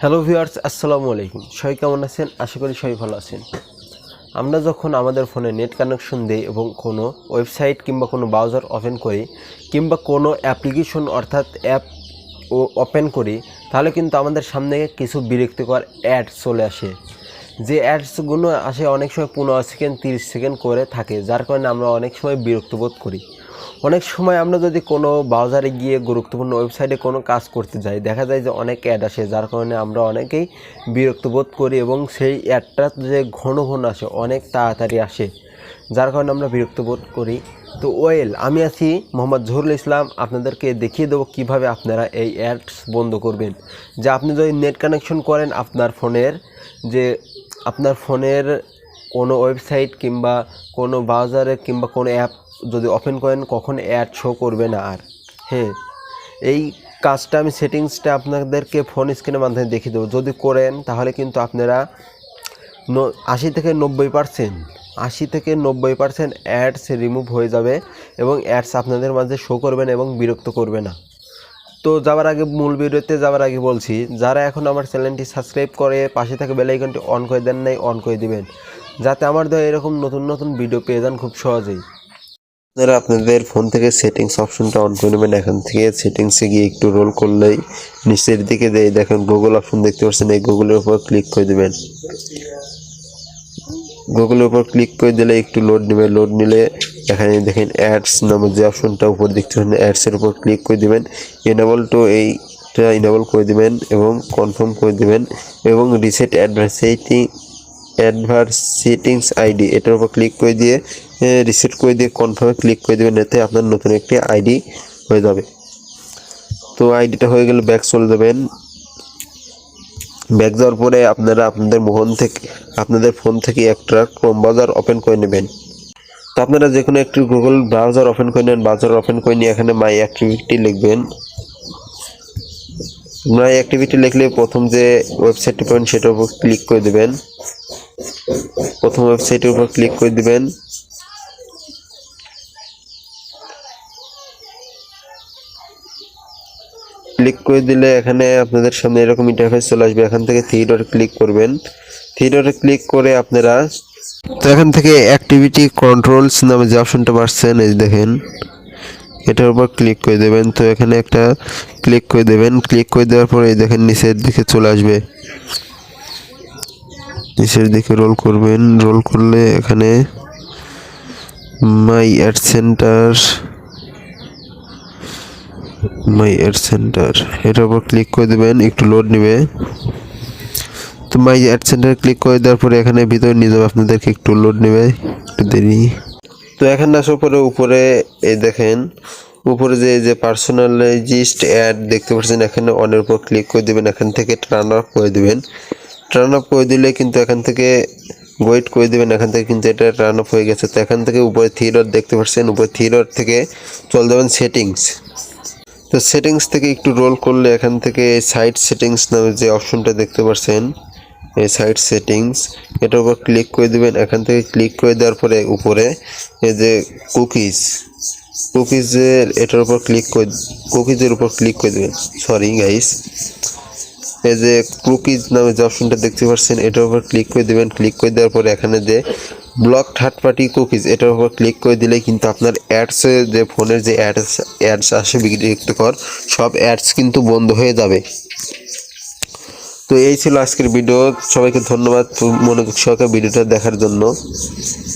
Hello viewers, আসসালামু আলাইকুম। সবাই কেমন আছেন? আশা করি সবাই ভালো আছেন। আমরা যখন আমাদের ফোনে নেট কানেকশন দিই এবং কোনো ওয়েবসাইট কিংবা কোনো ব্রাউজার ওপেন করি কিংবা কোনো অ্যাপ্লিকেশন অর্থাৎ অ্যাপ ওপেন করি, তাহলে কিন্তু আমাদের সামনে কিছু বিরক্তিকর অ্যাডস চলে আসে। যে অ্যাডসগুলো আসে অনেক সময় 15 সেকেন্ড 30 সেকেন্ড করে থাকে, যার কারণে আমরা অনেক সময় বিরক্ত বোধ করি। অনেক সময় আমরা যদি কোনো ব্রাউজারে গিয়ে গুরুত্বপূর্ণ ওয়েবসাইটে কোনো কাজ করতে যাই, দেখা যায় যে অনেক অ্যাড আসে, যার কারণে আমরা অনেকেই বিরক্ত বোধ করি এবং সেই অ্যাডটা যে ঘন ঘন আসে, অনেক তাড়াতাড়ি আসে, যার কারণে আমরা বিরক্ত বোধ করি। তো আমি আছি মোহাম্মদ জহুরুল ইসলাম, আপনাদেরকে দেখিয়ে দেবো কীভাবে আপনারা এই অ্যাডস বন্ধ করবেন। যে আপনি যদি নেট কানেকশন করেন আপনার ফোনের কোনো ওয়েবসাইট কিংবা কোনো ব্রাউজারে কিংবা কোনো অ্যাপ যদি ওপেন করেন, কখন অ্যাড শো করবে না আর। হ্যাঁ, এই কাজটা আমি সেটিংসটা আপনাদেরকে ফোন স্ক্রিনের মাধ্যমে দেখিয়ে দেবো। যদি করেন তাহলে কিন্তু আপনারা 80 থেকে 90% অ্যাডস রিমুভ হয়ে যাবে এবং অ্যাডস আপনাদের মাঝে শো করবে না এবং বিরক্ত করবে না। তো মূল ভিডিওতে যাওয়ার আগে বলছি, যারা এখন আমার চ্যানেলটি সাবস্ক্রাইব করে পাশে থাকা বেল আইকনটি অন করে দেন নাই, অন করে দিবেন, যাতে আমার দেওয়া এরকম নতুন নতুন ভিডিও পেয়ে যান খুব সহজেই। আপনারা আপনাদের ফোন থেকে সেটিংস অপশনটা অন করে নেবেন। এখান থেকে সেটিংসে গিয়ে একটু রোল করলেই নিচের দিকে দেখেন গুগল অপশন দেখতে পাচ্ছেন, এই গুগলের উপর ক্লিক করে দেবেন। গুগলের উপর ক্লিক করে দিলে একটু লোড নেবে। লোড নিলে এখানে দেখেন অ্যাডস নামের যে অপশনটা উপর দেখতে পাচ্ছেন, অ্যাডসের উপর ক্লিক করে দিবেন। এইটা ইনেবল করে দিবেন এবং কনফার্ম করে দিবেন এবং রিসেট অ্যাডভার্সিটিংস আইডি এটার উপর ক্লিক করে দিয়ে রিসেট করে দিয়ে কনফার্মে ক্লিক করে দেবেন। এতে আপনার নতুন একটি আইডি হয়ে যাবে। তো আইডিটা হয়ে গেলে ব্যাক চলে যাবেন। ব্যাক যাওয়ার পরে আপনারা আপনাদের ফোন থেকে একটা ক্রোম ব্রাউজার ওপেন করে নেবেন। তো আপনারা যে কোনো একটি গুগল ব্রাউজার ওপেন করে নেন। ব্রাউজার ওপেন করে নিয়ে এখানে মাই অ্যাক্টিভিটি লিখবেন। মাই অ্যাক্টিভিটি লিখলে প্রথম যে ওয়েবসাইটটি পাবেন সেটার উপর ক্লিক করে দেবেন। প্রথম ওয়েবসাইটের উপর ক্লিক করে দিবেন। ক্লিক করে দিলে এখানে আপনাদের সামনে এরকম ইন্টারফেস চলে আসবে। এখান থেকে থ্রি ডটে ক্লিক করবেন। থ্রি ডটে ক্লিক করে আপনারা তো এখান থেকে অ্যাক্টিভিটি কন্ট্রোলস নামে যে অপশনটা পাচ্ছেন, এই দেখেন, এটার উপর ক্লিক করে দেবেন। তো এখানে একটা ক্লিক করে দেবেন। ক্লিক করে দেওয়ার পরে এই দেখেন নিচের দিকে চলে আসবে। নিচের দিকে রোল করবেন। রোল করলে এখানে মাই অ্যাড সেন্টার এটার উপর ক্লিক করে দেবেন। একটু লোড নেবে। তো মাই অ্যাড সেন্টার ক্লিক করে দেওয়ার পরে এখানে ভিতরে নিয়ে যাবে, আপনাদেরকে একটু লোড নেবে, একটু দেরি। তো এখানে আসার পরে উপরে এই দেখেন, উপরে যে পার্সোনালাইজড অ্যাড দেখতে পাচ্ছেন, এখানে অনের উপর ক্লিক করে দেবেন। এখান থেকে টার্ন অফ করে দেবেন। টার্ন অফ করে দিলে কিন্তু এখান থেকে ওয়েট করে দেবেন। এখান থেকে কিন্তু এটা টার্ন অফ হয়ে গেছে। তো এখান থেকে উপরে থ্রি ডট দেখতে পাচ্ছেন, উপরে থ্রি ডট থেকে চলে যাবেন সেটিংস। তো সেটিংস থেকে একটু রোল করলে এখান থেকে সাইট সেটিংস নামে যে অপশনটা দেখতে পাচ্ছেন, এই সাইট সেটিংস এটার উপর ক্লিক করে দেবেন। এখান থেকে ক্লিক করে দেওয়ার পরে উপরে এই যে কুকিজের উপর ক্লিক করে দেবেন। সরি গাইস, এই যে কুকিজ নামে যে অপশনটা দেখতে পাচ্ছেন, এটার উপর ক্লিক করে দেবেন। ক্লিক করে দেওয়ার পরে এখানে যে ব্লক থার্ড পার্টি কুকিজ এটার উপর ক্লিক করে দিলে কিন্তু আপনার অ্যাডসে যে ফোনের যে অ্যাডস আসে বিরক্তিকর, সব অ্যাডস কিন্তু বন্ধ হয়ে যাবে। তো এই ছিল আজকের ভিডিও। সবাইকে ধন্যবাদ মনোযোগ সহকারে ভিডিওটা দেখার জন্য।